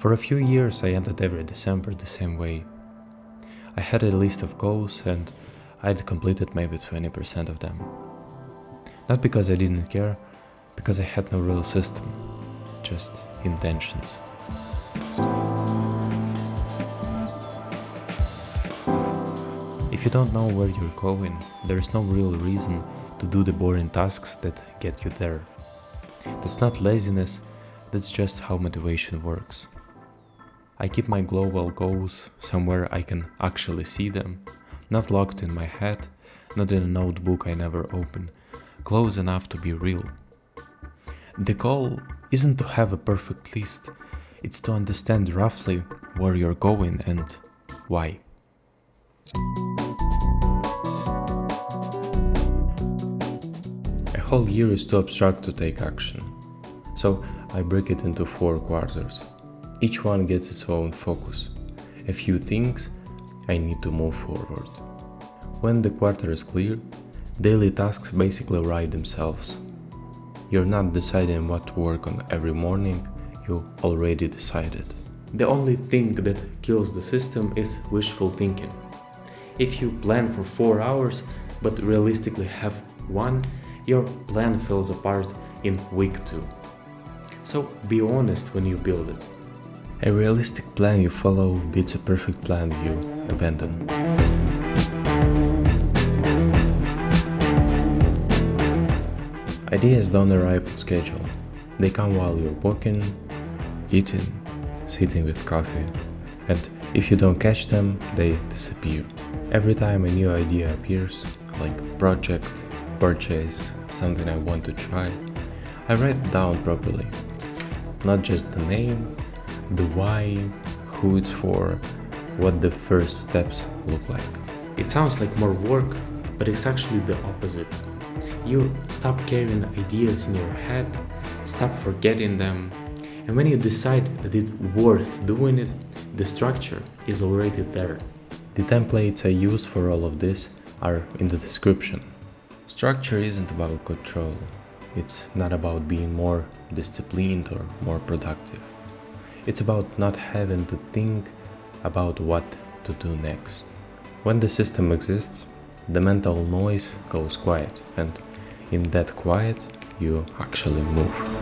For a few years I ended every December the same way. I had a list of goals and I'd completed maybe 20% of them. Not because I didn't care, because I had no real system, just intentions. If you don't know where you're going, there is no real reason to do the boring tasks that get you there. That's not laziness, that's just how motivation works. I keep my global goals somewhere I can actually see them, not locked in my head, not in a notebook I never open, close enough to be real. The goal isn't to have a perfect list, it's to understand roughly where you're going and why. A whole year is too abstract to take action, so I break it into 4 quarters. Each one gets its own focus. A few things I need to move forward. When the quarter is clear, daily tasks basically write themselves. You're not deciding what to work on every morning, you already decided. The only thing that kills the system is wishful thinking. If you plan for 4 hours but realistically have 1, your plan falls apart in week 2. So be honest when you build it. A realistic plan you follow beats a perfect plan you abandon. Ideas don't arrive on schedule. They come while you're walking, eating, sitting with coffee. And if you don't catch them, they disappear. Every time a new idea appears, like project, purchase, something I want to try, I write it down properly. Not just the name, the why, who it's for, what the first steps look like. It sounds like more work, but it's actually the opposite. You stop carrying ideas in your head, stop forgetting them, and when you decide that it's worth doing it, the structure is already there. The templates I use for all of this are in the description. Structure isn't about control. It's not about being more disciplined or more productive. It's about not having to think about what to do next. When the system exists, the mental noise goes quiet, and in that quiet, you actually move.